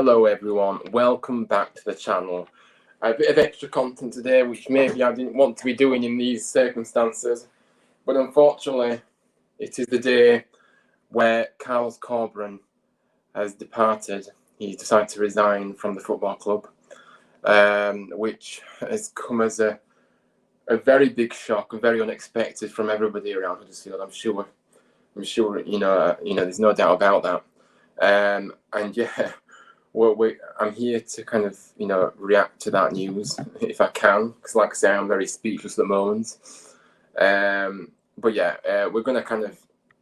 Hello everyone, welcome back to the channel. I have a bit of extra content today which maybe I didn't want to be doing in these circumstances, but unfortunately it is the day where Carlos Corberan has departed. He's decided to resign from the football club, which has come as a very big shock and very unexpected from everybody around Huddersfield. I'm sure there's no doubt about that. And yeah, I'm here to kind of react to that news if I can, because like I say, I'm very speechless at the moment. But yeah, we're going to kind of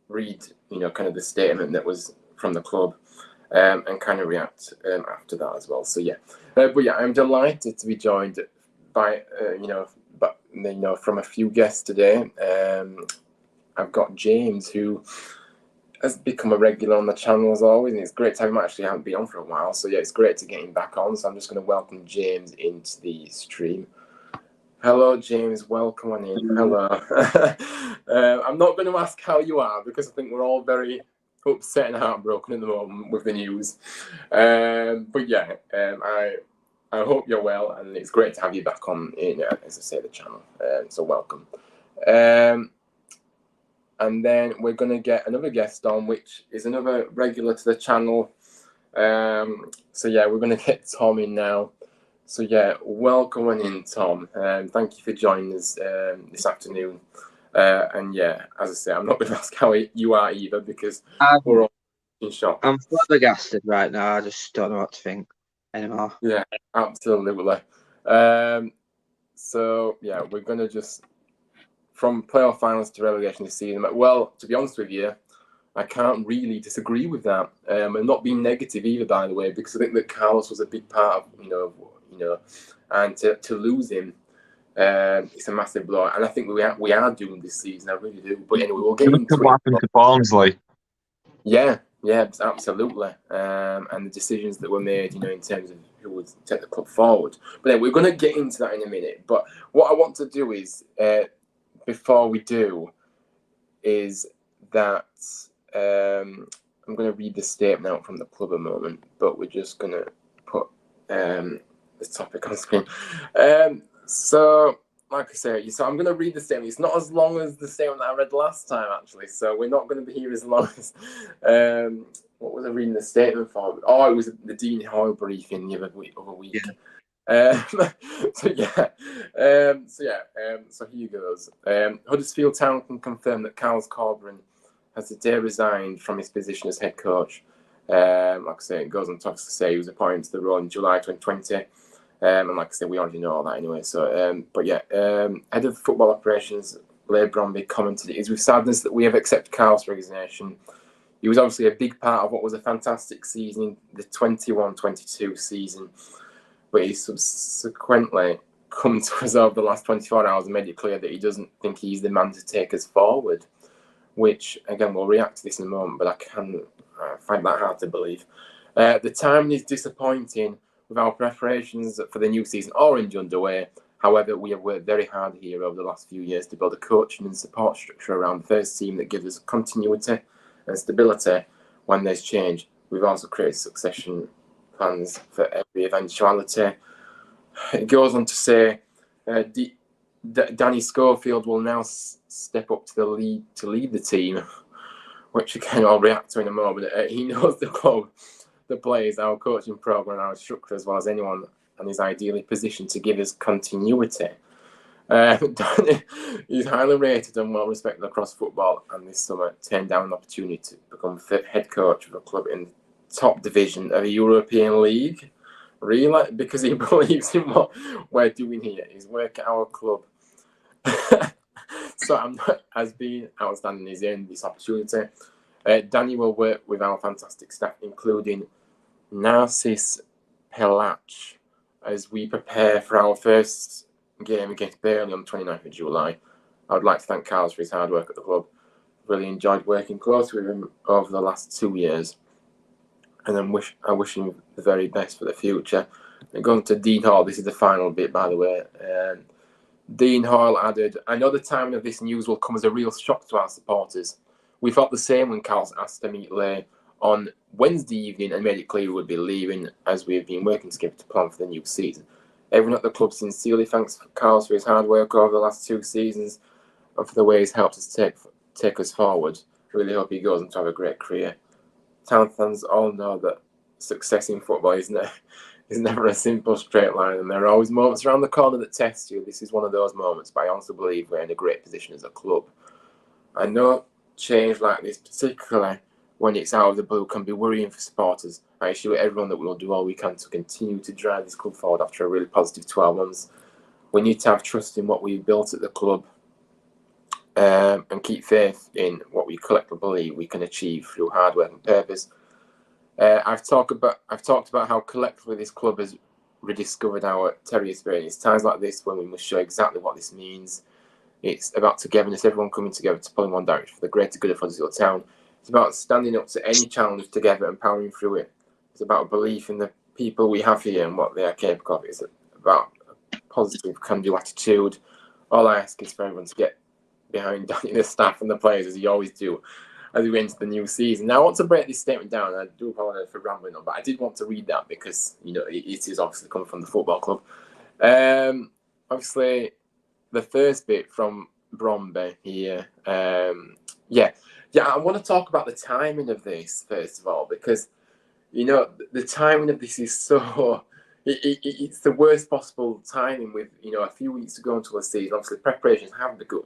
read kind of the statement that was from the club, and kind of react after that as well. So yeah, but yeah, I'm delighted to be joined by from a few guests today. I've got James, who has become a regular on the channel as always, and it's great to have him. Actually, I haven't been on for a while, so yeah, it's great to get him back on. So I'm just going to welcome James into the stream. Hello, James. Welcome on in. Hello. I'm not going to ask how you are because I think we're all very upset and heartbroken at the moment with the news. But yeah, I hope you're well, and it's great to have you back on in, as I say, the channel. So welcome. And then we're going to get another guest on, which is another regular to the channel. So yeah, we're going to get Tom in now. So yeah, welcome on in, Tom. Thank you for joining us this afternoon. And yeah, as I say, I'm not going to ask how you are either because we're all in shock. I'm flabbergasted right now. I just don't know what to think anymore. Yeah, absolutely. So yeah, we're going to just, from playoff finals to relegation this season. Well, to be honest with you, I can't really disagree with that. And not being negative either, by the way, because I think that Carlos was a big part of, and to lose him, it's a massive blow. And I think we are doing this season. I really do. But anyway, we'll get into what happened to Barnsley. Yeah, absolutely. And the decisions that were made, in terms of who would take the club forward. But then we're going to get into that in a minute. But what I want to do is, before we do, is that I'm going to read the statement out from the club a moment, but we're just going to put the topic on screen. So, like I say, so I'm going to read the statement. It's not as long as the statement that I read last time, actually, so we're not going to be here as long as... what was I reading the statement for? Oh, it was the Dean Hoyle briefing the other week. Yeah. So here goes. Huddersfield Town can confirm that Carlos Corberan has today resigned from his position as head coach. Like I say, it goes on top to say he was appointed to the role in July 2020. And like I said, we already know all that anyway. So, but yeah, head of football operations, Blair Bromby, commented, "It is with sadness that we have accepted Carlos' resignation. He was obviously a big part of what was a fantastic season, the 21-22 season. But he subsequently come to us over the last 24 hours and made it clear that he doesn't think he's the man to take us forward," which, again, we'll react to this in a moment, but I can find that hard to believe. The timing is disappointing with our preparations for the new season already underway. However, we have worked very hard here over the last few years to build a coaching and support structure around the first team that gives us continuity and stability when there's change. We've also created succession plans for every eventuality. It goes on to say, Danny Schofield will now step up to the lead to lead the team, which again I'll react to in a moment. He knows the club, the players, our coaching program, our structure as well as anyone, and is ideally positioned to give us continuity. Danny is highly rated and well respected across football, and this summer turned down an opportunity to become head coach of a club in the top division of a European league. Really? Because he believes in what we're doing here. His work at our club. So I'm not as being outstanding as in this opportunity. Danny will work with our fantastic staff, including Narcis Pelach, as we prepare for our first game against Burnley on the 29th of July. I would like to thank Carlos for his hard work at the club. Really enjoyed working closely with him over the last 2 years. And then I wish him the very best for the future. And going to Dean Hall, this is the final bit, by the way. Dean Hall added, "I know the timing of this news will come as a real shock to our supporters. We felt the same when Carlos asked to meet Lay on Wednesday evening and made it clear we would be leaving as we have been working together to plan for the new season. Everyone at the club sincerely thanks Carlos for his hard work over the last 2 seasons and for the way he's helped us take us forward. Really hope he goes on to have a great career. Town fans all know that success in football is never a simple straight line, and there are always moments around the corner that test you. This is one of those moments, but I honestly believe we're in a great position as a club. I know change like this, particularly when it's out of the blue, can be worrying for supporters. I assure everyone that we will do all we can to continue to drive this club forward after a really positive 12 months. We need to have trust in what we've built at the club, and keep faith in what we collectively believe we can achieve through hard work and purpose. I've talked about how collectively this club has rediscovered our Terrier spirit. It's times like this when we must show exactly what this means. It's about togetherness, everyone coming together to pull in one direction for the greater good of Huddersfield Town. It's about standing up to any challenge together and powering through it. It's about belief in the people we have here and what they are capable of. It's about a positive, can-do attitude. All I ask is for everyone to get behind Danny, the staff and the players, as you always do, as we enter the new season. Now, I want to break this statement down, and I do apologise for rambling on, but I did want to read that because, it is obviously coming from the football club. Obviously, the first bit from Bromby here. I want to talk about the timing of this, first of all, because, the timing of this is so... It's the worst possible timing with, a few weeks to go until the season. Obviously, preparations have begun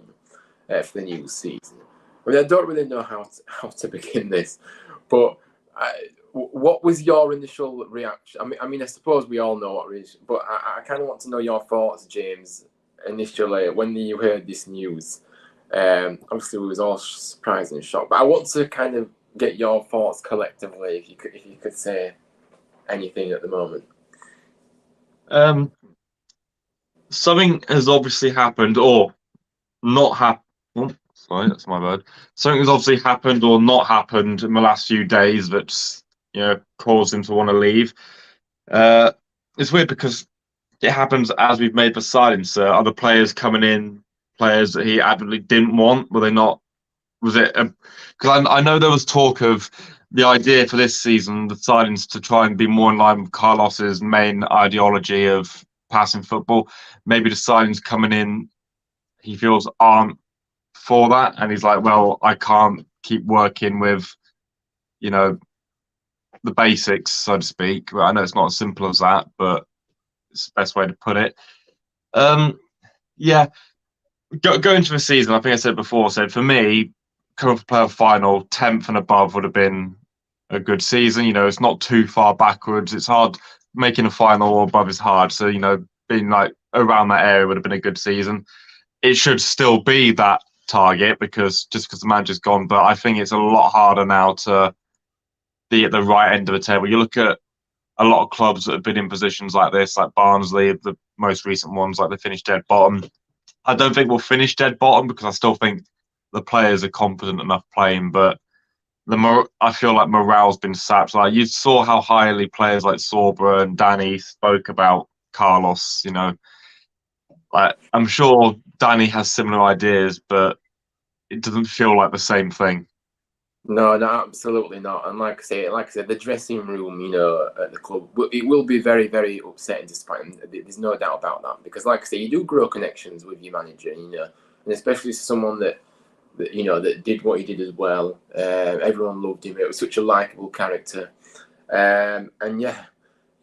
for the new season. I don't really know how to begin this, but what was your initial reaction? I mean, I suppose we all know what it is, but I kind of want to know your thoughts, James, initially when you heard this news. Obviously, we was all surprised and shocked, but I want to kind of get your thoughts collectively, if you could say anything at the moment. Something has obviously happened or not happened. Oh, sorry, that's my word. Something has obviously happened or not happened in the last few days that's caused him to want to leave. It's weird because it happens as we've made the signings. Other players coming in, players that he adamantly didn't want. Were they not? Was it? Because I know there was talk of the idea for this season, the signings to try and be more in line with Carlos's main ideology of passing football. Maybe the signings coming in, he feels aren't for that, and he's like, well, I can't keep working with, the basics, so to speak. I know it's not as simple as that, but it's the best way to put it. Go into the season. I think I said before. So for me, coming for playoff final, 10th and above would have been a good season. It's not too far backwards. It's hard making a final or above is hard. So being like around that area would have been a good season. It should still be that target because the manager's gone, but I think it's a lot harder now to be at the right end of the table. You look at a lot of clubs that have been in positions like this, like Barnsley, the most recent ones, like they finished dead bottom. I don't think we'll finish dead bottom because I still think the players are competent enough playing, but I feel like morale's been sapped. Like you saw how highly players like Sorba and Danny spoke about Carlos. Like I'm sure Danny has similar ideas, but it doesn't feel like the same thing. No, absolutely not. And like I said, the dressing room, at the club, it will be very, very upsetting, disappointing. There's no doubt about that. Because, like I say, you do grow connections with your manager, and especially someone that did what he did as well. Everyone loved him. It was such a likable character, and yeah,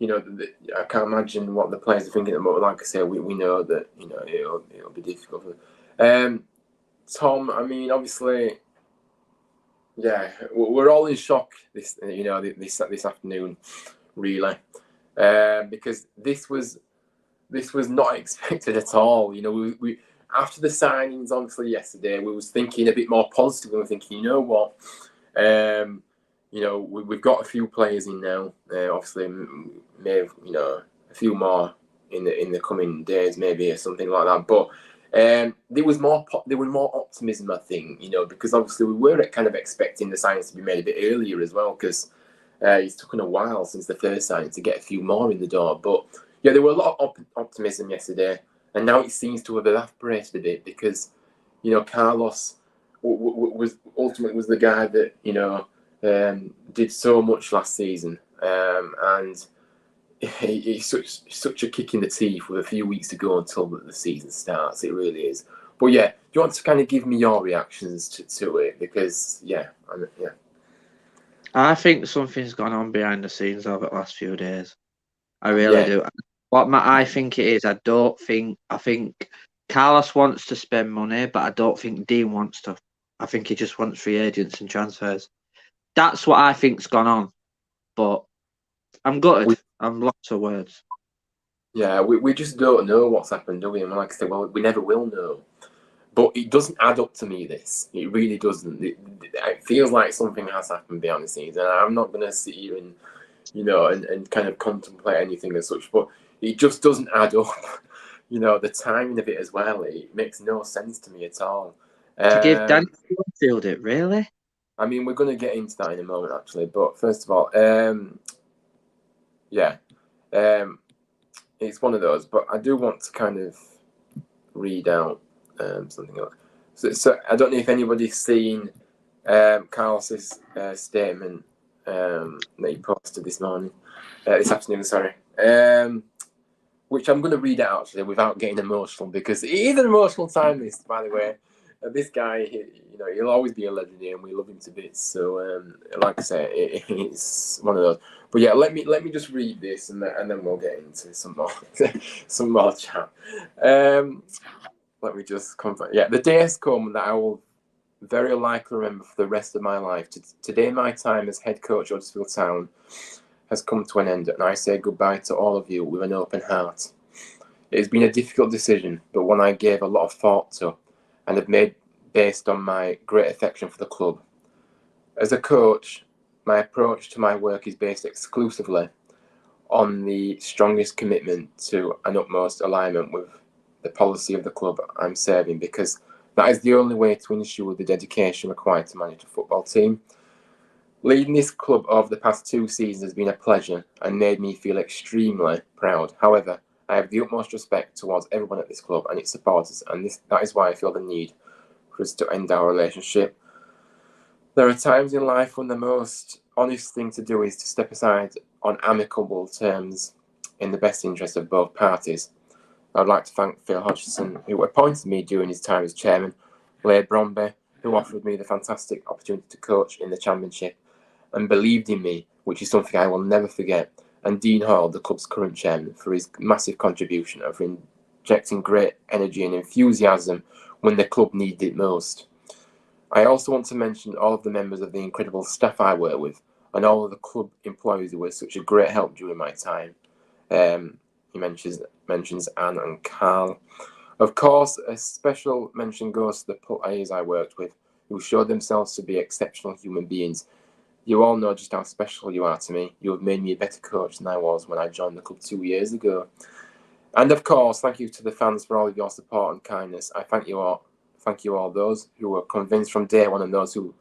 I can't imagine what the players are thinking at the moment. Like I say, we know that it'll be difficult for them. Tom, I mean, obviously. Yeah, we're all in shock this afternoon, really, because this was not expected at all. We after the signings, obviously yesterday, we was thinking a bit more positive. We were thinking, what, we've got a few players in now. Obviously, may have a few more in the coming days, maybe or something like that, but. There was more optimism, I think, because obviously we were kind of expecting the signings to be made a bit earlier as well, because it's taken a while since the first signing to get a few more in the door. But yeah, there were a lot of optimism yesterday, and now it seems to have evaporated a bit because Carlos was ultimately the guy that Did so much last season, and it's such a kick in the teeth with a few weeks to go until the season starts. It really is. But yeah, do you want to kind of give me your reactions to it? Because yeah. I think something's gone on behind the scenes over the last few days. I really do. I think it is. I think Carlos wants to spend money, but I don't think Dean wants to. I think he just wants free agents and transfers. That's what I think's gone on. But I'm gutted. I'm lots of words. Yeah, we just don't know what's happened, do we? And like I said, well, we never will know. But it doesn't add up to me, this. It really doesn't. It feels like something has happened behind the scenes. And I'm not going to sit here and, and kind of contemplate anything as such. But it just doesn't add up. The timing of it as well, it makes no sense to me at all. To give Danny Field it, really? I mean, we're going to get into that in a moment, actually. But first of all, it's one of those. But I do want to kind of read out something else. So I don't know if anybody's seen Carlos's statement that he posted this afternoon, sorry. Which I'm going to read out actually without getting emotional, because it is an emotional time. This, by the way, this guy, he'll always be a legend here, and we love him to bits. So, like I say, it's one of those. But yeah, let me just read this, and then we'll get into some more chat. Let me just confirm. Yeah, the day has come that I will very likely remember for the rest of my life. Today, my time as head coach of Huddersfield Town has come to an end, and I say goodbye to all of you with an open heart. It has been a difficult decision, but one I gave a lot of thought to, and have made based on my great affection for the club. As a coach, my approach to my work is based exclusively on the strongest commitment to an utmost alignment with the policy of the club I'm serving, because that is the only way to ensure the dedication required to manage a football team. Leading this club over the past 2 seasons has been a pleasure and made me feel extremely proud. However, I have the utmost respect towards everyone at this club and its supporters, and that is why I feel the need for us to end our relationship. There are times in life when the most honest thing to do is to step aside on amicable terms in the best interest of both parties. I would like to thank Phil Hodgson, who appointed me during his time as chairman, Laird Bromby, who offered me the fantastic opportunity to coach in the Championship and believed in me, which is something I will never forget, and Dean Hall, the club's current chairman, for his massive contribution of injecting great energy and enthusiasm when the club needed it most. I also want to mention all of the members of the incredible staff I work with and all of the club employees who were such a great help during my time. He mentions Anne and Carl. Of course, a special mention goes to the players I worked with, who showed themselves to be exceptional human beings. You all know just how special you are to me. You have made me a better coach than I was when I joined the club 2 years ago. And of course, thank you to the fans for all of your support and kindness. I thank you all. Thank you all, those who were convinced from day one and those who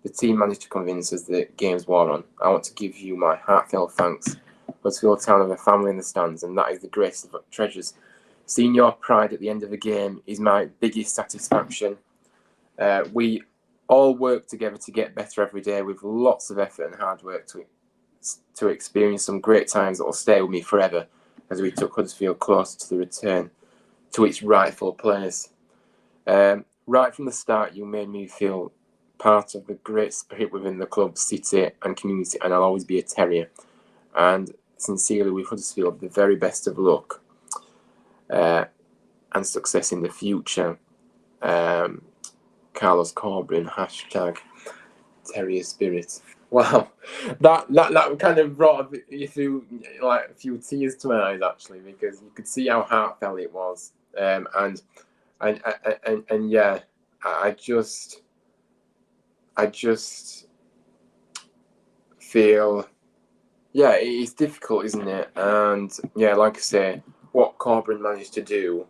the team managed to convince as the games wore on. I want to give you my heartfelt thanks. Huddersfield Town have a family in the stands, and that is the greatest of treasures. Seeing your pride at the end of the game is my biggest satisfaction. We all work together to get better every day with lots of effort and hard work to experience some great times that will stay with me forever as we took Huddersfield closer to the return to its rightful place. Right from the start, you made me feel part of the great spirit within the club, city and community, and I'll always be a Terrier. And sincerely, with Huddersfield, the very best of luck and success in the future. Carlos Corberan, #Terrier Spirit. Wow, that kind of brought you through like a few tears to my eyes, actually, because you could see how heartfelt it was. And yeah, I just feel, yeah, it's difficult, isn't it? And yeah, like I say, what Corberan managed to do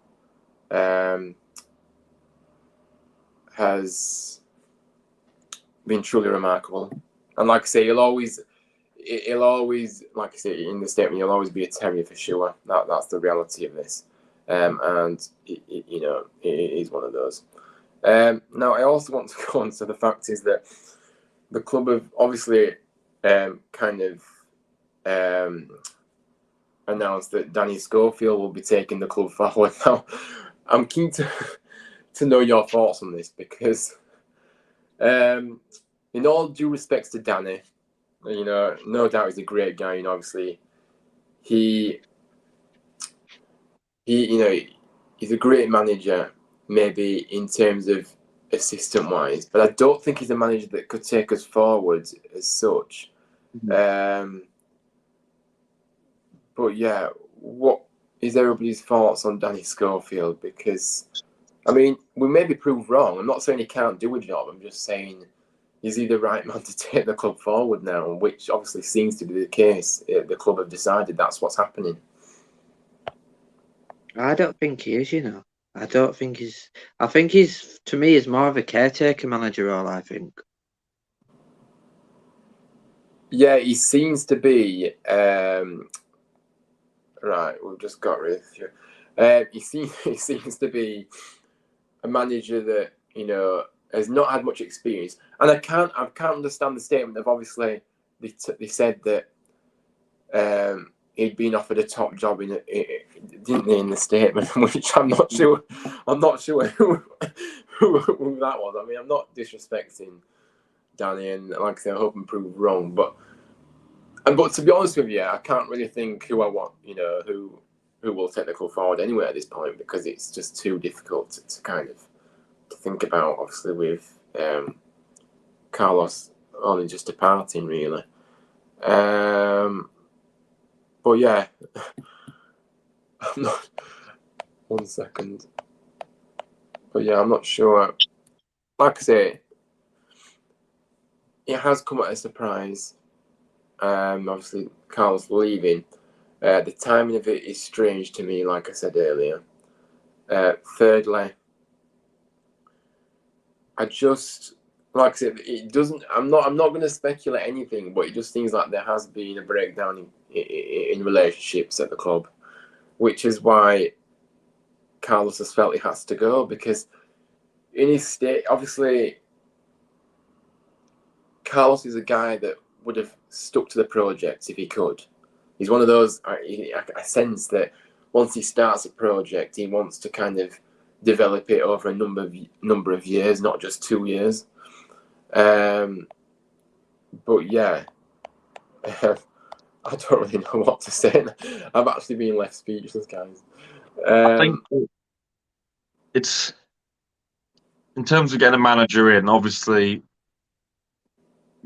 has been truly remarkable. And like I say, he'll always, like I say in the statement, he'll always be a Terrier for sure. That's the reality of this. And it is one of those. Now, I also want to go on to the fact is that the club have obviously kind of announced that Danny Schofield will be taking the club forward. Now, I'm keen to know your thoughts on this because, in all due respects to Danny, no doubt he's a great guy. Obviously, he's a great manager, maybe in terms of assistant-wise, but I don't think he's a manager that could take us forward as such. Mm-hmm. But yeah, what is everybody's thoughts on Danny Schofield? Because, I mean, we may be proved wrong. I'm not saying he can't do a job. I'm just saying, is he the right man to take the club forward now? Which obviously seems to be the case. The club have decided that's what's happening. I don't think he is, I don't think he's... I think he's, to me, is more of a caretaker manager role, I think. Yeah, he seems to be... Right, we've just got rid of you. He seems to be a manager that, has not had much experience. And I can't understand the statement of, obviously, they said that he'd been offered a top job didn't they, in the statement, which I'm not sure who that was. I mean, I'm not disrespecting Danny, and like I said, I hope I'm proved wrong, but to be honest with you, I can't really think who I want, who will take the club forward anyway at this point, because it's just too difficult to kind of think about, obviously, with Carlos only just departing, really. But yeah, I'm not. 1 second. But yeah, I'm not sure. Like I say, it has come at a surprise. Obviously, Carlos leaving. The timing of it is strange to me, like I said earlier. Thirdly, like I said, it doesn't. I'm not going to speculate anything, but it just seems like there has been a breakdown in relationships at the club, which is why Carlos has felt he has to go, because in his state, obviously, Carlos is a guy that would have stuck to the project if he could. He's one of those. I sense that once he starts a project, he wants to kind of develop it over a number of years, not just 2 years. But yeah, I don't really know what to say. I've actually been left speechless, guys. I think it's, in terms of getting a manager in, obviously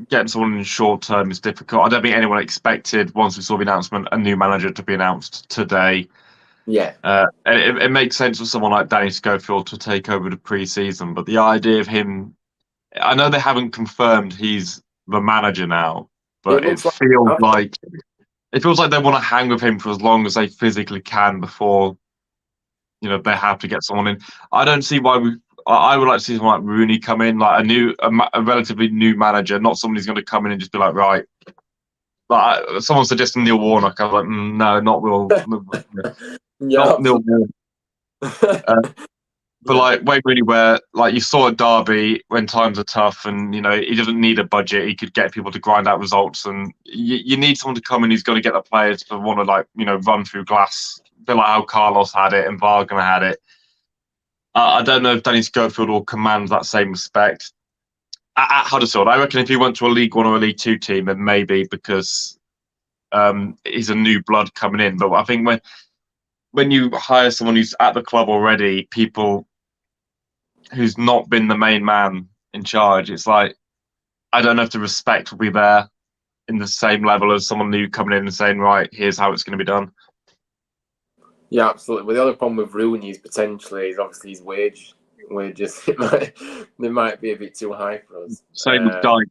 getting someone in short term is difficult. I don't think anyone expected, once we saw the announcement, a new manager to be announced today. Yeah. It makes sense for someone like Danny Schofield to take over the pre-season, but the idea of him, I know they haven't confirmed he's the manager now, but it feels like they want to hang with him for as long as they physically can before, they have to get someone in. I don't see why I would like to see someone like Rooney come in, like a relatively new manager, not someone who's going to come in and just be like, right. Like someone suggesting Neil Warnock, I was like, no, not Will. Yeah, not Neil Warnock. But like Wayne Rooney, where like you saw at Derby when times are tough, and he doesn't need a budget, he could get people to grind out results, and you need someone to come in who's going to get the players to want to run through glass, a bit like how Carlos had it and Wagner had it. I don't know if Danny Schofield will command that same respect at Huddersfield. I reckon if he went to a League One or a League Two team, then maybe, because he's a new blood coming in. But I think when you hire someone who's at the club already, people who's not been the main man in charge, it's like, I don't know if the respect will be there in the same level as someone new coming in and saying, right, here's how it's going to be done. Yeah, absolutely. But the other problem with Rooney is potentially is obviously his wages. They might be a bit too high for us. Same with Dyke.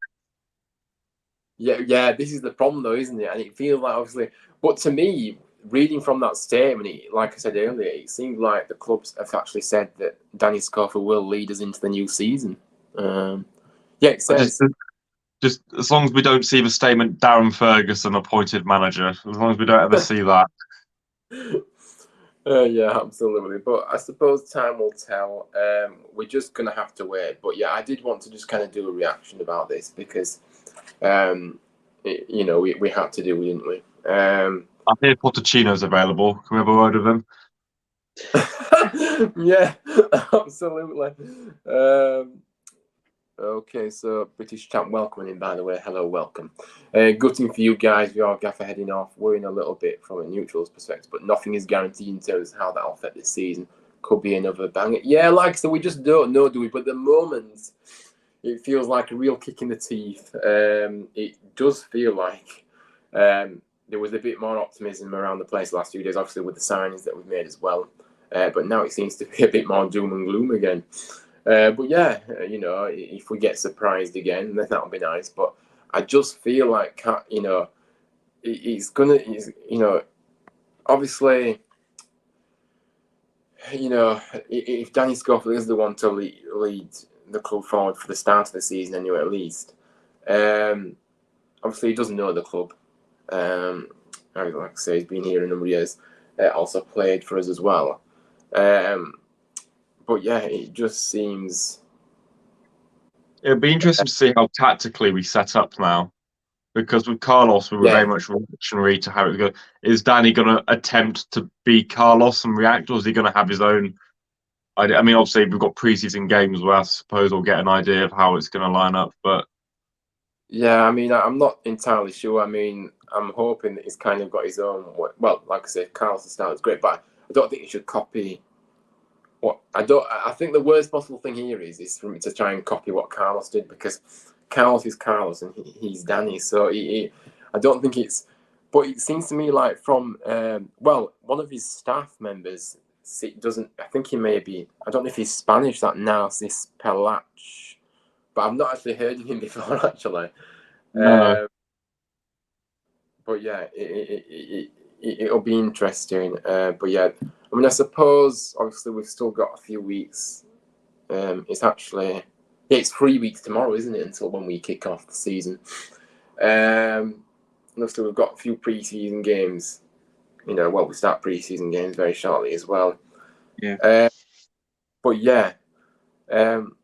Yeah, this is the problem though, isn't it? And it feels like, obviously, but to me, reading from that statement, like I said earlier, it seems like the clubs have actually said that Danny Schofield will lead us into the new season. Yeah, it says. Just as long as we don't see the statement Darren Ferguson appointed manager, as long as we don't ever see that. Yeah, absolutely. But I suppose time will tell. We're just gonna have to wait. But yeah, I did want to just kind of do a reaction about this because, we had to do, didn't we? I hear Pochettino's available. Can we have a word with him? Yeah, absolutely. Okay, so British champ welcoming him, by the way. Hello, welcome. Good thing for you guys. We are gaffer heading off. Worrying a little bit from a neutral's perspective, but nothing is guaranteed in terms of how that'll affect this season. Could be another banger. Yeah, like I said, we just don't know, do we? But at the moment, it feels like a real kick in the teeth. It does feel like there was a bit more optimism around the place the last few days, obviously with the signings that we've made as well. But now it seems to be a bit more doom and gloom again. But yeah, if we get surprised again, then that'll be nice. But I just feel like, obviously, if Danny Schofield is the one to lead the club forward for the start of the season, anyway, at least. Obviously, he doesn't know the club. Like I say, he's been here a number of years. Also played for us as well. But yeah, it just seems. It'd be interesting to see how tactically we set up now. Because with Carlos, we were very much reactionary to how it goes. Is Danny going to attempt to be Carlos and react, or is he going to have his own idea? I mean, obviously, we've got preseason games where I suppose we'll get an idea of how it's going to line up. But yeah, I mean, I'm not entirely sure. I mean, I'm hoping that he's kind of got his own. Well, like I said, Carlos' style is great, but I don't think he should copy. I think the worst possible thing here is for me to try and copy what Carlos did, because Carlos is Carlos and he's Danny. So I don't think it's. But it seems to me like from one of his staff members doesn't. I think he may be. I don't know if he's Spanish. That Narcis Pelach, but I've not actually heard of him before actually. no. But yeah, it'll be interesting. But yeah, I mean, I suppose obviously we've still got a few weeks. It's 3 weeks tomorrow, isn't it, until when we kick off the season. Obviously we've got a few pre-season games. We start pre-season games very shortly as well. Yeah. But yeah, Tom,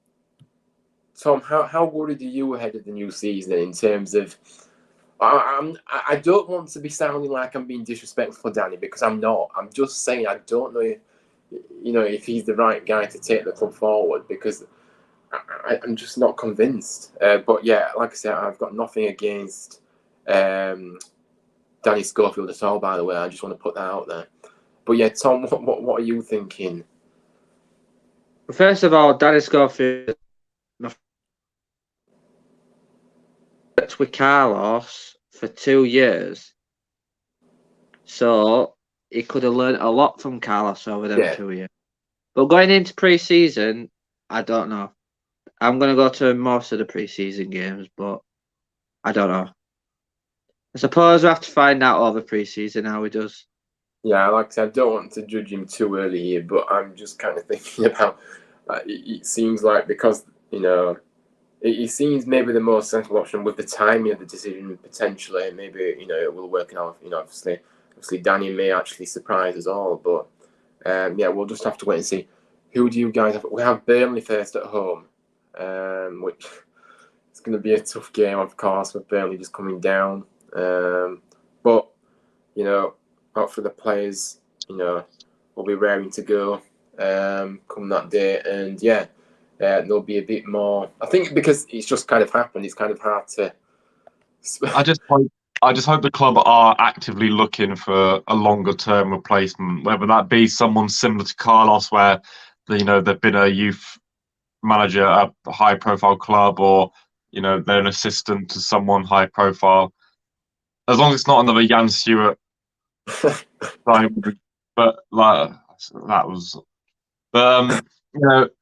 how worried are you ahead of the new season in terms of? I don't want to be sounding like I'm being disrespectful for Danny, because I'm not. I'm just saying I don't know, if he's the right guy to take the club forward, because I'm just not convinced. But yeah, like I said, I've got nothing against Danny Schofield at all. By the way, I just want to put that out there. But yeah, Tom, what are you thinking? First of all, Danny Schofield with Carlos for 2 years, so he could have learned a lot from Carlos over them 2 years. But going into pre-season, I don't know. I'm going to go to most of the pre-season games, but I don't know. I suppose we have to find out over pre-season how he does. Yeah, like I said, I don't want to judge him too early here, but I'm just kind of thinking about. It seems like, because it seems maybe the most sensible option with the timing of the decision. Potentially, maybe it will work out. Obviously, Danny may actually surprise us all, but yeah, we'll just have to wait and see. Who do you guys have? We have Burnley first at home, which it's going to be a tough game, of course, with Burnley just coming down. But hopefully the players, will be raring to go come that day, and yeah, there'll be a bit more. I think because it's just kind of happened, it's kind of hard to. I just hope the club are actively looking for a longer term replacement, whether that be someone similar to Carlos, where they've been a youth manager at a high profile club, or they're an assistant to someone high profile. As long as it's not another Jan Stewart. But like that was. But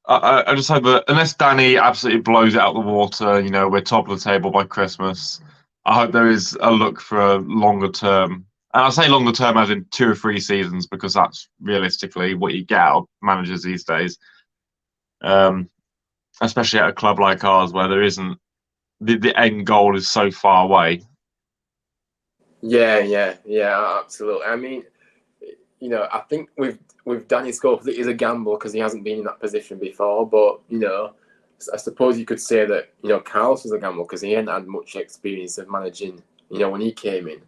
I just hope that unless Danny absolutely blows it out the water, we're top of the table by Christmas. I hope there is a look for a longer term. And I say longer term as in 2 or 3 seasons, because that's realistically what you get out of managers these days. Especially at a club like ours, where there isn't the end goal is so far away. Yeah, absolutely. I mean, I think with Danny Schofield, it is a gamble because he hasn't been in that position before. But I suppose you could say that Carlos was a gamble because he hadn't had much experience of managing. When he came in,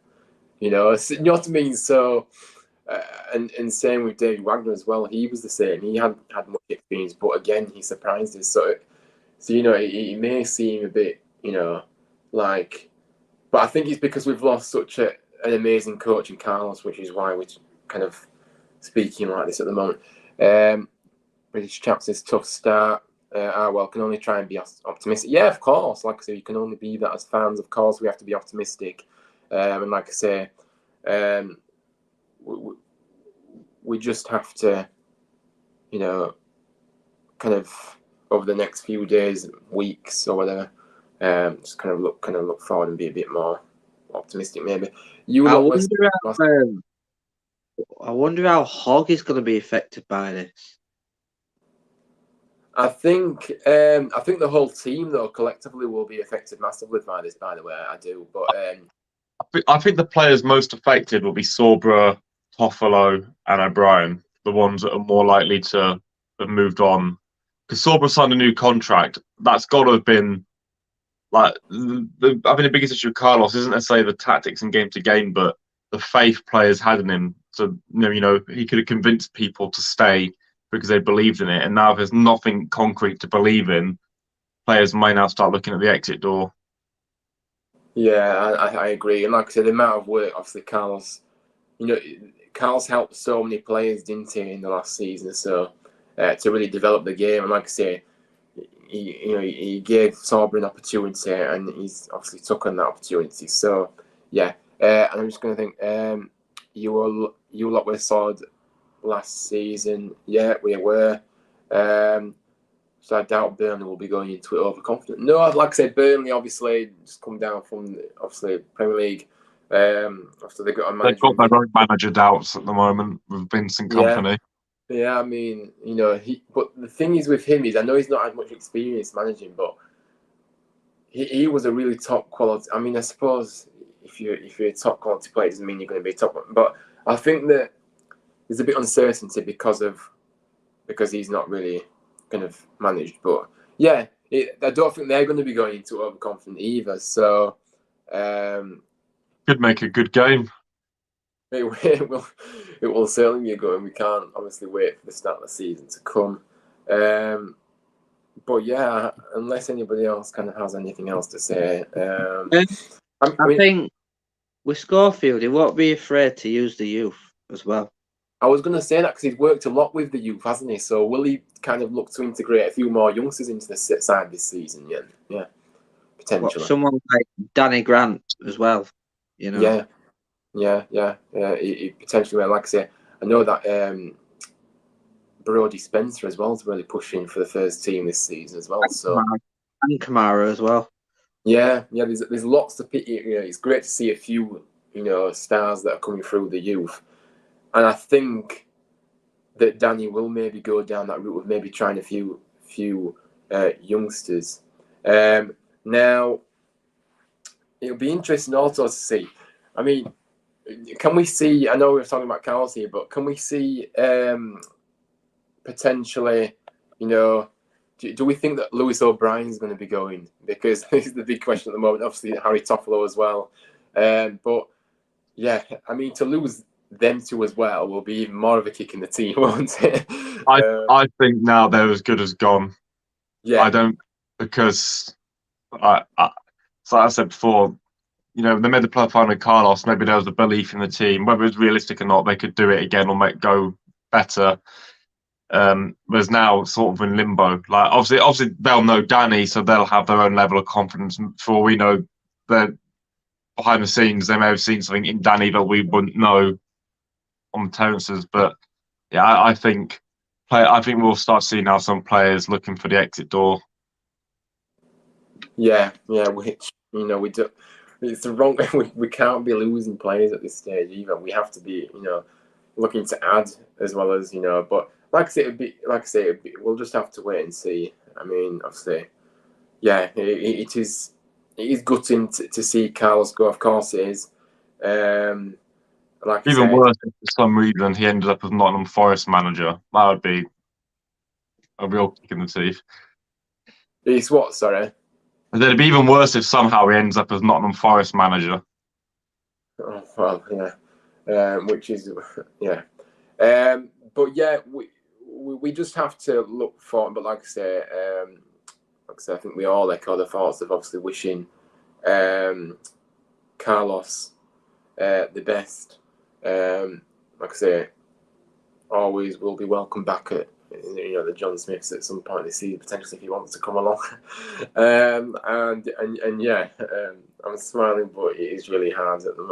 you know what I mean. So, and same with David Wagner as well. He was the same. He hadn't had much experience, but again, he surprised us. So it may seem a bit, like, but I think it's because we've lost such an amazing coach in Carlos, which is why we're kind of speaking like this at the moment. British chaps is tough start. Can only try and be optimistic. Yeah, of course. Like I say, you can only be that as fans. Of course, we have to be optimistic. And like I say, we just have to, kind of over the next few days, weeks, or whatever, just kind of look forward and be a bit more optimistic. Maybe I wonder how Hogg is going to be affected by this. I think the whole team, though, collectively will be affected massively by this. By the way, I do. But I think the players most affected will be Sorbra, Toffolo, and O'Brien, the ones that are more likely to have moved on. Because Sorbra signed a new contract. That's got to have been like I think the biggest issue with Carlos isn't necessarily the tactics and game to game, but the faith players had in him. So he could have convinced people to stay because they believed in it. And now if there's nothing concrete to believe in, players may now start looking at the exit door. Yeah, I agree. And like I said, the amount of work, obviously, Carlos helped so many players, didn't he, in the last season? So to really develop the game, and like I say, he gave Sauber an opportunity, and he's obviously took on that opportunity. So yeah, and I'm just going to think, you lot were solid last season. Yeah, we were. So I doubt Burnley will be going into it overconfident. No, like I said, Burnley obviously just come down from Premier League. After they got a manager. They've got their own manager doubts at the moment with Vincent Kompany. Yeah, I mean, but the thing is with him is I know he's not had much experience managing, but he was a really top quality. I mean, I suppose if you're a top quality player, it doesn't mean you're going to be top. But I think that there's a bit of uncertainty because he's not really kind of managed. But yeah, I don't think they're going to be going into overconfident either. So could make a good game. It will certainly be a good, and we can't obviously wait for the start of the season to come. But yeah, unless anybody else kind of has anything else to say, I think with Schofield, he won't be afraid to use the youth as well. I was going to say that because he's worked a lot with the youth, hasn't he? So will he kind of look to integrate a few more youngsters into the side this season? Yeah, potentially. Someone like Danny Grant as well, Yeah. He potentially, like I say, I know that Brody Spencer as well is really pushing for the first team this season as well. And Kamara as well. Yeah. There's lots to pick. It's great to see a few stars that are coming through the youth, and I think that Danny will maybe go down that route of maybe trying a few youngsters. Now it'll be interesting also to see. I mean, can we see? I know we're talking about Carlos here, but can we see potentially? Do we think that Lewis O'Brien is going to be going? Because this is the big question at the moment. Obviously, Harry Toffolo as well. But yeah, I mean, to lose them two as well will be even more of a kick in the teeth, won't it? I think now they're as good as gone. Yeah, I don't, because so like I said before, they made the playoff final with Carlos. Maybe there was a belief in the team, whether it's realistic or not. They could do it again or make go better. Whereas now, sort of in limbo. Like obviously they'll know Danny, so they'll have their own level of confidence. For all we know, that behind the scenes they may have seen something in Danny that we wouldn't know on the terraces. But yeah, I think we'll start seeing now some players looking for the exit door. Yeah, which we do. It's the wrong. We can't be losing players at this stage either. We have to be, looking to add as well as, But like I say, we'll just have to wait and see. I mean, obviously, yeah, it is gutting to see Carlos go. Of course, it is. Like I Even said, worse if for some reason he ended up as Nottingham Forest manager. That would be a real kick in the teeth. it's what, sorry? And it'd be even worse if somehow he ends up as Nottingham Forest manager. Oh, well, yeah. Which is, yeah. But yeah, we just have to look for, but like I say, I think we all echo the thoughts of obviously wishing Carlos the best. Like I say, always will be welcome back at the John Smiths at some point this season, potentially if he wants to come along. And yeah, I'm smiling, but it is really hard at the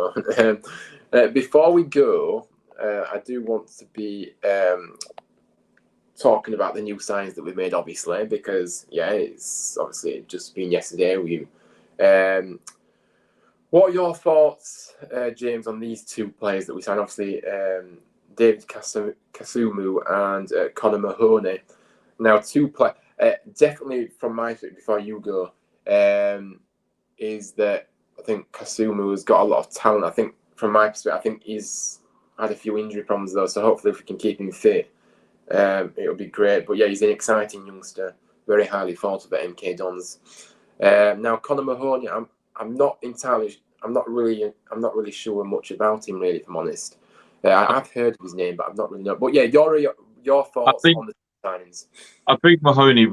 moment. Before we go, I do want to be talking about the new signs that we've made, obviously, because yeah, it's obviously just been yesterday. What are your thoughts, James, on these two players that we signed? Obviously, David Kasumu and Conor Mahoney. Now, definitely from my perspective, before you go, is that I think Kasumu has got a lot of talent. I think from my perspective, I think he's had a few injury problems though, so hopefully if we can keep him fit, it'll be great. But yeah, he's an exciting youngster, very highly thought of at MK Dons. Now, Conor Mahoney, I'm not really sure much about him, really, if I'm honest. I've heard of his name, but I've not really know. But yeah, your thoughts on the signings? I think Mahoney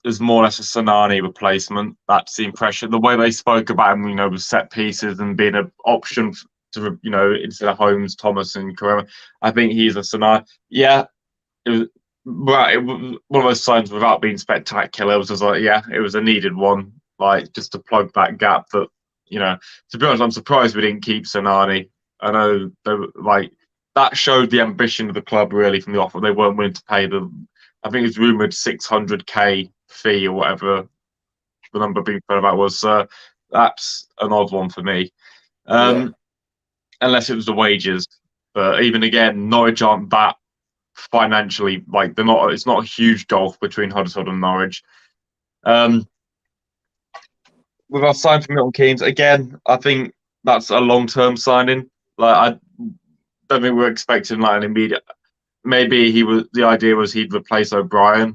is more or less a Sonani replacement. That's the impression. The way they spoke about him, with set pieces and being an option to, instead of Holmes, Thomas, and Corberan. I think he's a Sonani. Yeah, it was one of those signs without being spectacular. It was just like, yeah, it was a needed one, like just to plug that gap. That to be honest, I'm surprised we didn't keep Sonani. I know that showed the ambition of the club really from the offer. They weren't willing to pay I think it's rumored 600k fee or whatever the number being thrown about was. That's an odd one for me, unless it was the wages. But even again, Norwich aren't that financially they're not. It's not a huge gulf between Huddersfield and Norwich. With our sign for Milton Keynes, again, I think that's a long-term signing. I don't think we're expecting an immediate. Maybe the idea was he'd replace O'Brien,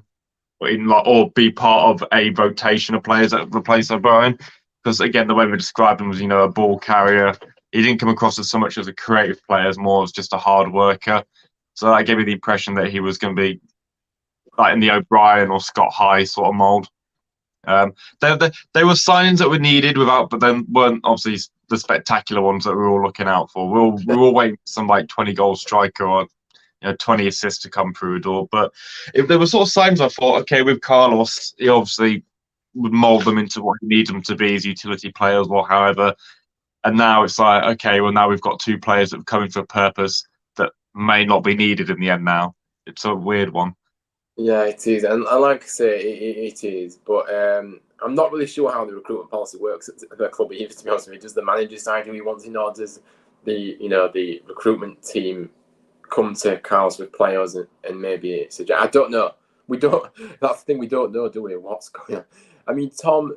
or be part of a rotation of players that replace O'Brien. Because again, the way we described him was, a ball carrier. He didn't come across as so much as a creative player, as more as just a hard worker. So that gave me the impression that he was going to be in the O'Brien or Scott High sort of mould. They were signings that were needed but then weren't obviously the spectacular ones that we were all looking out for. We were all waiting for some 20-goal striker or 20 assists to come through the door. But if there were sort of signs, I thought, okay, with Carlos, he obviously would mould them into what he needs them to be as utility players or however. And now it's like, okay, well, now we've got two players that have come in for a purpose that may not be needed in the end now. It's a weird one. Yeah, it is. And like I say, it is. But I'm not really sure how the recruitment policy works at the club either, to be honest with you. Does the manager decide who he wants in, or does the recruitment team come to Carlos with players and maybe suggest? I don't know. We don't. That's the thing. We don't know, do we? What's going on? I mean, Tom,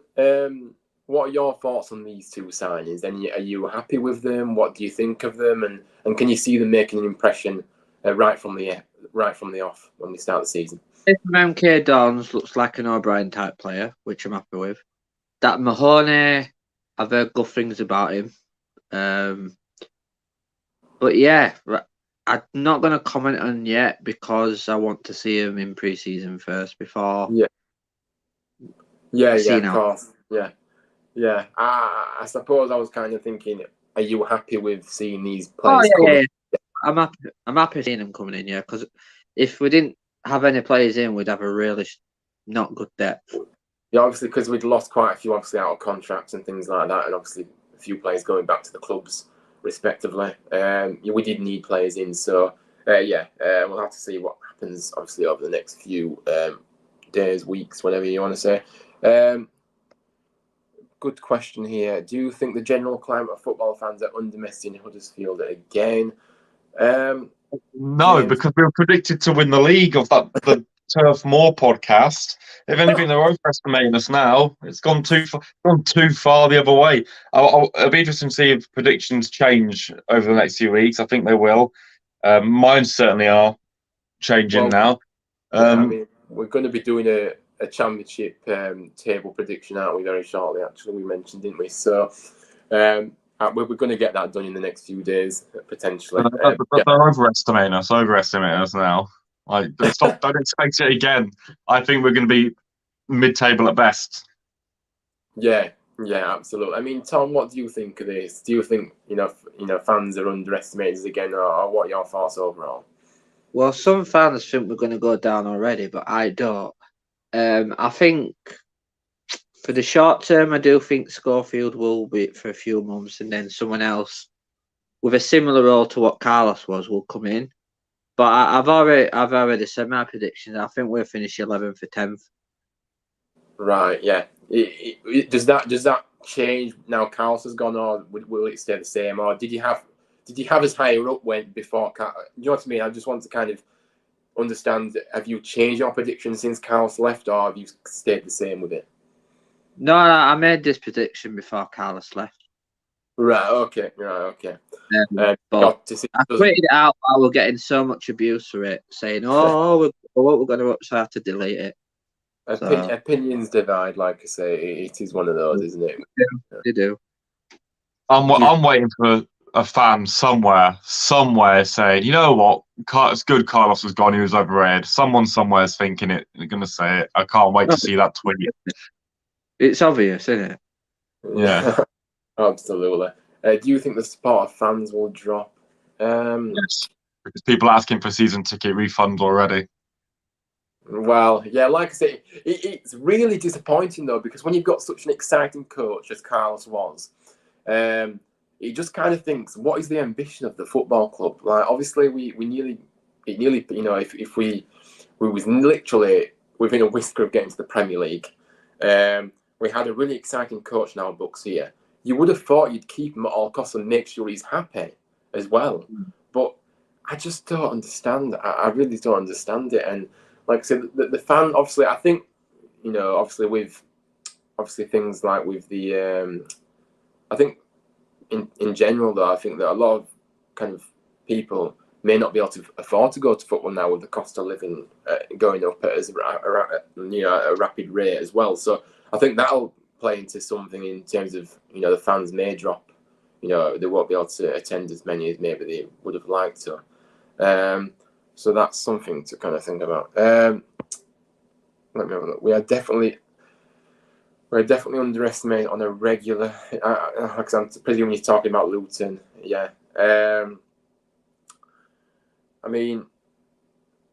what are your thoughts on these two signings? Then are you happy with them? What do you think of them? And can you see them making an impression right from the off when we start the season? From MK Dons looks like an O'Brien type player, which I'm happy with. That Mahoney, I've heard good things about him. But yeah, I'm not going to comment on yet because I want to see him in pre-season first before. Yeah, of course. Yeah. I suppose I was kind of thinking, are you happy with seeing these players coming? Yeah. I'm happy seeing them coming in, yeah, because if we didn't have any players in, we'd have a really not good depth. Yeah, obviously, because we'd lost quite a few, obviously, out of contracts and things like that, and obviously a few players going back to the clubs, respectively. We did need players in, so we'll have to see what happens, obviously, over the next few days, weeks, whatever you want to say. Good question here. Do you think the general climate of football fans are underestimating Huddersfield again? No, because we were predicted to win the league of the Turf More podcast. If anything, they're overestimating us now. It's gone too far the other way. It'll be interesting to see if predictions change over the next few weeks. I think they will. Mine certainly are changing now. Yeah, I mean, we're going to be doing a championship table prediction, aren't we, very shortly, actually, we mentioned, didn't we? So we're going to get that done in the next few days, potentially. They're overestimating us now. Like, don't expect it again. I think we're going to be mid-table at best. Yeah, absolutely. I mean, Tom, what do you think of this? Do you think fans are underestimating us again, or what are your thoughts overall? Well, some fans think we're going to go down already, but I don't. I think for the short term, I do think Schofield will be it for a few months, and then someone else with a similar role to what Carlos was will come in. But I've already said my predictions. I think we'll finish 11th or 10th. Right. Yeah. Does that change now? Carlos has gone, or will it stay the same? Or did you have as higher up when before? You know what I mean? I just want to kind of understand. Have you changed your prediction since Carlos left, or have you stayed the same with it? No, I made this prediction before Carlos left. Right. Okay. But I tweeted it out. I was getting so much abuse for it, saying, "Oh, what we're going to," so I had to delete it. Opinions divide, like I say. It is one of those, isn't it? They do. I'm waiting for a fan somewhere saying, you know what, it's good Carlos was gone, he was overrated. Someone somewhere is thinking it, they're going to say it. I can't wait to see that tweet. It's obvious, isn't it? Yeah. Absolutely. Do you think the support of fans will drop? Yes, because people are asking for season ticket refunds already. Well, yeah, like I say, it's really disappointing though, because when you've got such an exciting coach as Carlos was, he just kind of thinks, what is the ambition of the football club? Like, obviously, we nearly, if we was literally within a whisker of getting to the Premier League, we had a really exciting coach in our books here. You would have thought you'd keep him at all costs and make sure he's happy as well. But I just don't understand. I really don't understand it. And like I said, the fan, obviously, I think, obviously things like with the, I think in general, though, I think that a lot of kind of people may not be able to afford to go to football now with the cost of living going up at a rapid rate as well. So I think that'll play into something in terms of, the fans may drop. They won't be able to attend as many as maybe they would have liked to. So that's something to kind of think about. Let me have a look. We're definitely underestimated on a regular. Because I'm presuming you're talking about Luton. Yeah. I mean,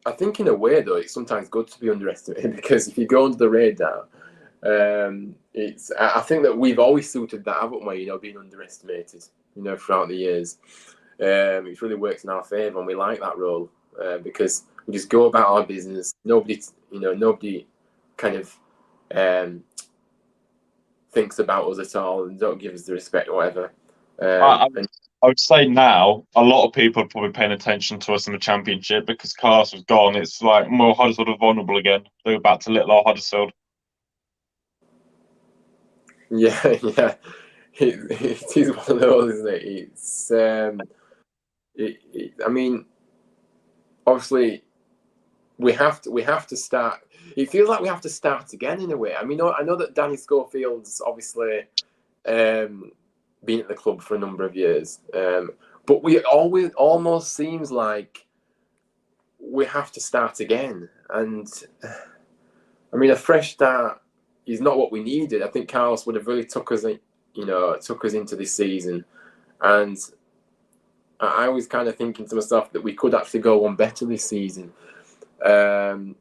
I think in a way though, it's sometimes good to be underestimated, because if you go under the radar, I think that we've always suited that, haven't we? Being underestimated, throughout the years. It really works in our favour, and we like that role, because we just go about our business. Nobody kind of thinks about us at all and don't give us the respect or whatever. I would say now a lot of people are probably paying attention to us in the Championship, because Carlos was gone. It's like more Huddersfield are vulnerable again. They're back to little old Huddersfield. Yeah. It is one of those, isn't it? It's I mean, obviously, we have to start. It feels like we have to start again in a way. I mean, I know that Danny Schofield's obviously been at the club for a number of years, but we almost seems like we have to start again. And I mean, a fresh start is not what we needed. I think Carlos would have really took us into this season, and I was kind of thinking to myself that we could actually go one better this season, and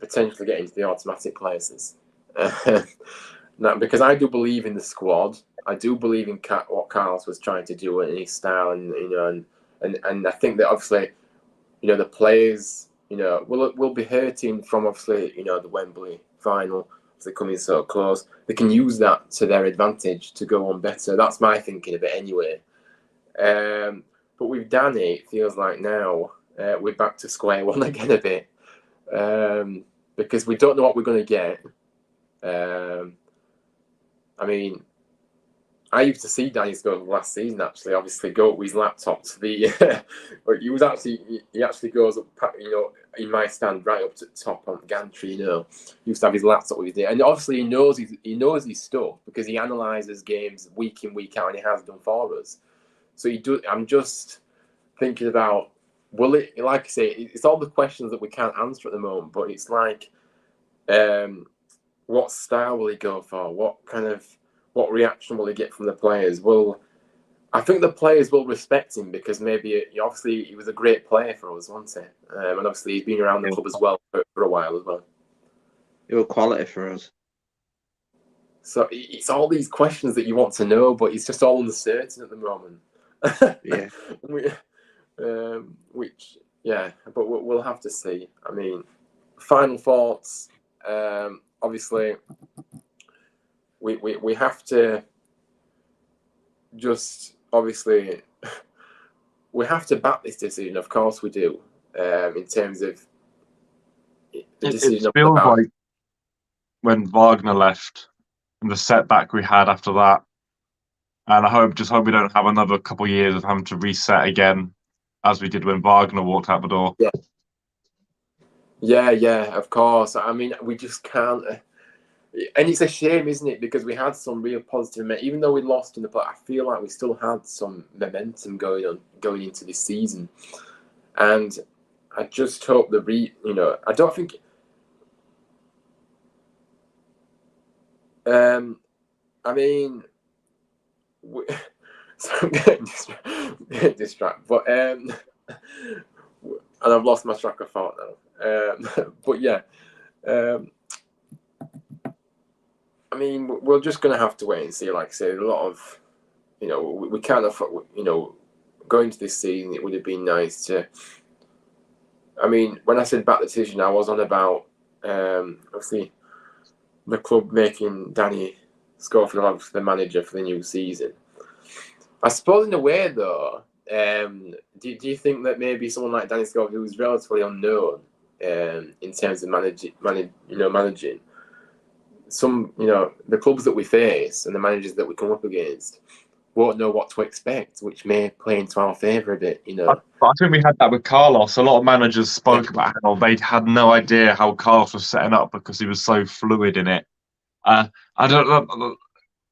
potentially get into the automatic places. Because I do believe in the squad. I do believe in what Carlos was trying to do in his style, and I think that obviously, the players, will be hurting from obviously, the Wembley final. They're coming so close. They can use that to their advantage to go on better. That's my thinking of it anyway. But with Danny, it feels like now we're back to square one again a bit. because we don't know what we're going to get. I mean, I used to see Danny Scoville last season. Actually, obviously, go with his laptop to the. He actually goes up, in my stand right up to the top on the gantry. He used to have his laptop with him, and obviously he knows his stuff because he analyzes games week in, week out, and he has done for us. So I'm just thinking about, will it? Like I say, it's all the questions that we can't answer at the moment. But it's like, what style will he go for? What reaction will he get from the players? I think the players will respect him because maybe obviously he was a great player for us, wasn't he? And obviously he's been around the club as well for a while as well. He was quality for us. So it's all these questions that you want to know, but it's just all uncertain at the moment. Yeah. But we'll have to see. I mean, final thoughts. Obviously, we have to just we have to back this decision. Of course, we do. In terms of the decision. It feels like when Wagner left and the setback we had after that, and I hope we don't have another couple of years of having to reset again, as we did when Wagner walked out the door. Yeah, of course. I mean, we just can't. And it's a shame, isn't it? Because we had some real positive momentum. Even though we lost in the play, I feel like we still had some momentum going into this season. And I just hope I don't think. I mean, so I'm getting distracted. But and I've lost my track of thought now. But yeah. I mean, we're just going to have to wait and see. Like I say, a lot of, we can't afford, going to this season, it would have been nice to. I mean, when I said back the decision, I was on about, obviously, the club making Danny Schofield the manager for the new season. I suppose in a way, though, do you think that maybe someone like Danny Schofield, who's relatively unknown in terms of managing, some, the clubs that we face and the managers that we come up against won't know what to expect, which may play into our favour a bit, I think we had that with Carlos. A lot of managers spoke about how they had no idea how Carlos was setting up because he was so fluid in it. I don't know.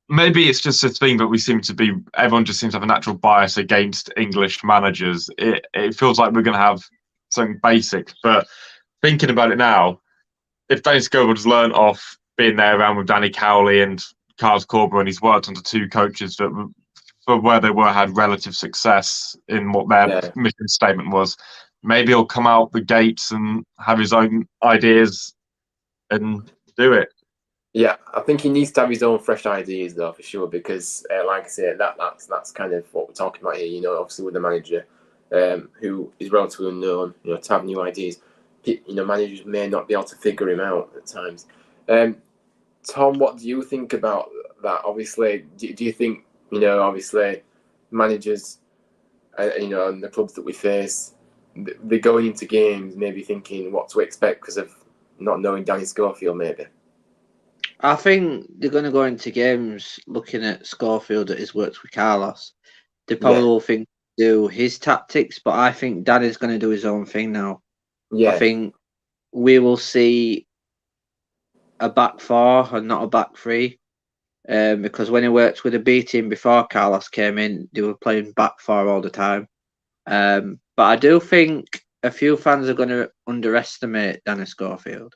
Maybe it's just a thing that everyone just seems to have a natural bias against English managers. It feels like we're going to have something basic. But thinking about it now, if Danny Scoville's learned off being there around with Danny Cowley and Carlos Corberan, he's worked under two coaches that, for where they were, had relative success in what their mission statement was. Maybe he'll come out the gates and have his own ideas and do it. Yeah, I think he needs to have his own fresh ideas, though, for sure, because, like I said, that's kind of what we're talking about here. Obviously with the manager who is relatively unknown, to have new ideas. Managers may not be able to figure him out at times. Tom, what do you think about that? Obviously, do you think, obviously, managers, and the clubs that we face, they're going into games maybe thinking what to expect because of not knowing Danny Schofield, maybe? I think they're going to go into games looking at Schofield at his works with Carlos. They probably will think do his tactics, but I think Danny's going to do his own thing now. Yeah. I think we will see a back four and not a back three. Because when he worked with a B team before Carlos came in, they were playing back four all the time. But I do think a few fans are going to underestimate Danny Schofield.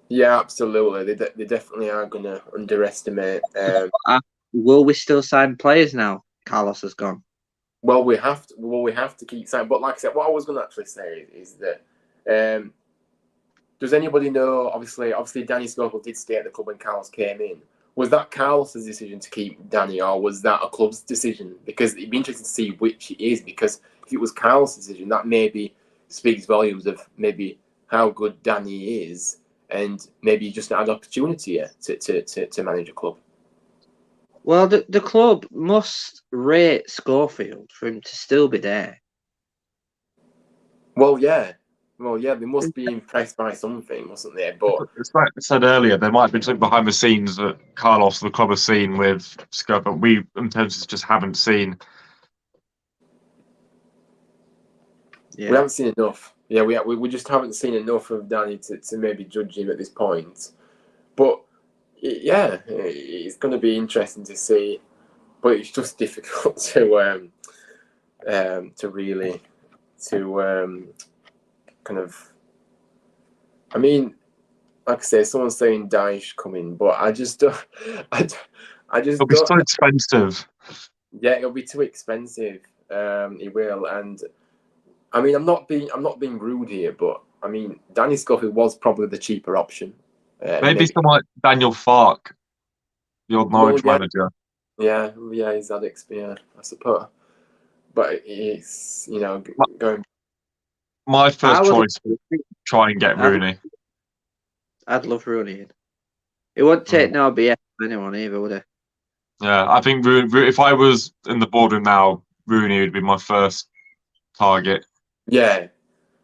Yeah, absolutely. They definitely are going to underestimate. Will we still sign players now? Carlos has gone. Well, we have to keep signing. But like I said, what I was going to actually say is that does anybody know? Obviously, Danny Schofield did stay at the club when Carlos came in. Was that Carlos's decision to keep Danny, or was that a club's decision? Because it'd be interesting to see which it is. Because if it was Carlos's decision, that maybe speaks volumes of maybe how good Danny is, and maybe just an opportunity to manage a club. Well, the club must rate Schofield for him to still be there. Well, yeah. Well, yeah, they must be impressed by something, mustn't they? But It's like I said earlier, there might have been something behind the scenes that Carlos, the club, has seen with Scott, but we, in terms of, just haven't seen. we haven't seen enough. Yeah, we just haven't seen enough of Danny to maybe judge him at this point. But yeah, it's going to be interesting to see. But it's just difficult to really kind of. I mean, like I say, someone's saying Daesh coming, but I just don't. I just It'll be don't. so expensive. Yeah, it'll be too expensive. It will, and I mean, I'm not being rude here, but I mean, Danny Scofield was probably the cheaper option. Maybe someone like Daniel Fark, the old Norwich manager. Yeah, he's had experience, I suppose. But it's going. My first choice would try and get Rooney. I'd love Rooney. It wouldn't take no BS from anyone either, would it? Yeah, I think if I was in the boardroom now, Rooney would be my first target. Yeah.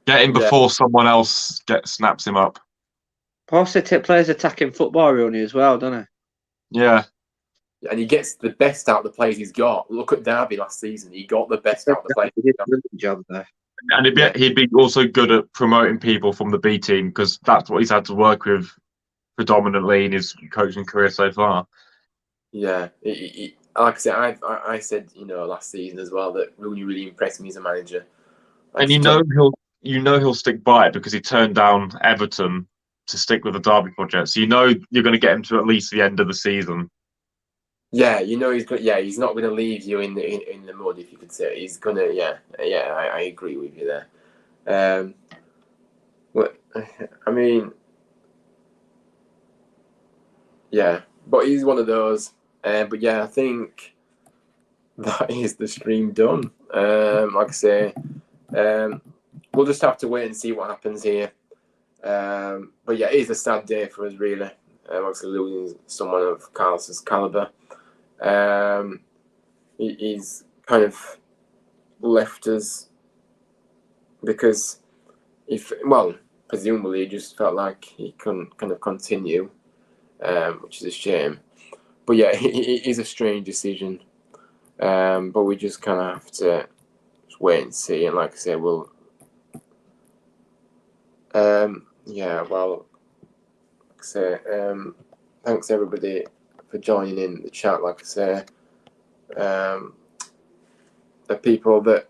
Get him before someone else snaps him up. Plus, it plays attacking football, Rooney, as well, doesn't he? Yeah. And he gets the best out of the players he's got. Look at Derby last season. He got the best out of the players. He did a good job there. And he'd be also good at promoting people from the B team, because that's what he's had to work with predominantly in his coaching career so far. Yeah. Like I said, I said, last season as well, that Rooney really impressed me as a manager. And he'll stick by it, because he turned down Everton to stick with the Derby project. So you're going to get him to at least the end of the season. Yeah, he's not going to leave you in the mud, if you could say. He's going to, I agree with you there. Well, I mean, yeah, but he's one of those. But yeah, I think that is the stream done. Like I say, we'll just have to wait and see what happens here. But yeah, it is a sad day for us, really. Obviously losing someone of Carlos's caliber. He's kind of left us because presumably he just felt like he couldn't kind of continue, which is a shame. But yeah, it is a strange decision. But we just kind of have to just wait and see. And like I say, we'll. Like I say, thanks everybody for joining in the chat. Like I say, the people that,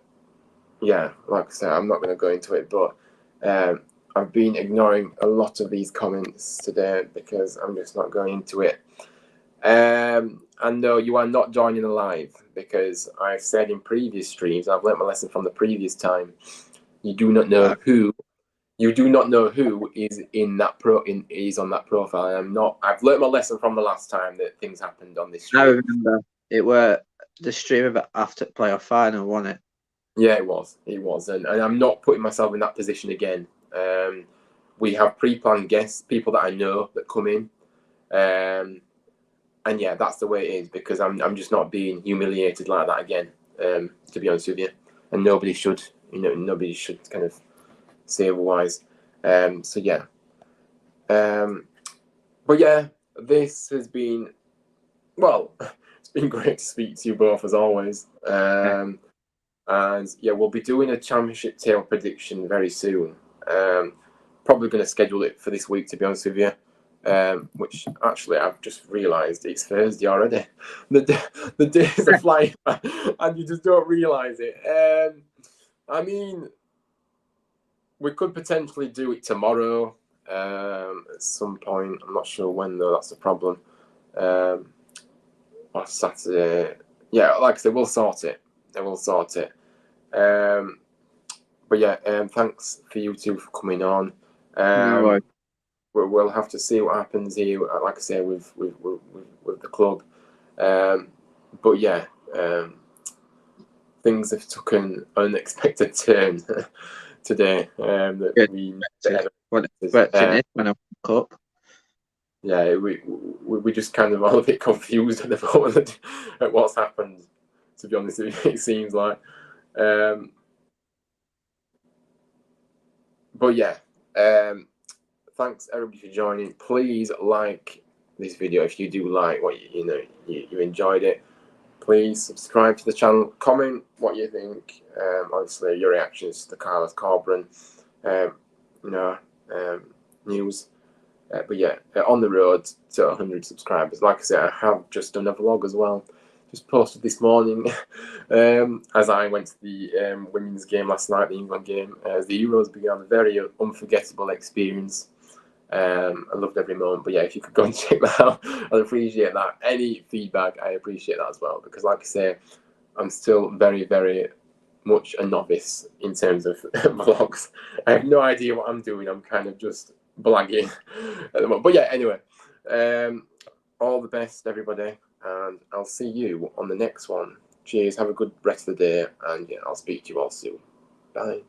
like I say, I'm not going to go into it, but I've been ignoring a lot of these comments today because I'm just not going into it. And no, you are not joining the live, because I've said in previous streams, I've learnt my lesson from the previous time. You do not know who is on that profile. I've learnt my lesson from the last time that things happened on this stream. I remember it were the stream of it after playoff final, wasn't it? Yeah, it was, and I'm not putting myself in that position again. We have pre-planned guests, people that I know that come in, and yeah, that's the way it is, because I'm just not being humiliated like that again. To be honest with you, and nobody should kind of say otherwise. So yeah, but yeah, this has been, it's been great to speak to you both as always. And yeah, we'll be doing a championship table prediction very soon. Probably going to schedule it for this week, to be honest with you. Which actually I've just realised it's Thursday already. The days are flying, and you just don't realise it. I mean, we could potentially do it tomorrow at some point. I'm not sure when though. That's the problem. Or Saturday. Yeah, like I said, we'll sort it. But yeah, thanks for you two for coming on. No, we'll have to see what happens here. Like I say, with the club. But yeah, things have taken an unexpected turn today. That we cup. Yeah, we just kind of all a bit confused at the moment at what's happened. To be honest, it seems like. but yeah, thanks everybody for joining. Please like this video if you do like what you enjoyed it. Please subscribe to the channel, comment what you think. Obviously, your reactions to the Carlos Corberan, news. But yeah, on the road to 100 subscribers. Like I said, I have just done a vlog as well. Just posted this morning as I went to the women's game last night, the England game, as the Euros began. A very unforgettable experience. I loved every moment. But yeah, if you could go and check that out, I'd appreciate that. Any feedback, I appreciate that as well. Because like I say, I'm still very, very much a novice in terms of vlogs. I have no idea what I'm doing. I'm kind of just blagging at the moment. But yeah, anyway, all the best, everybody. And I'll see you on the next one. Cheers. Have a good rest of the day. And yeah, I'll speak to you all soon. Bye.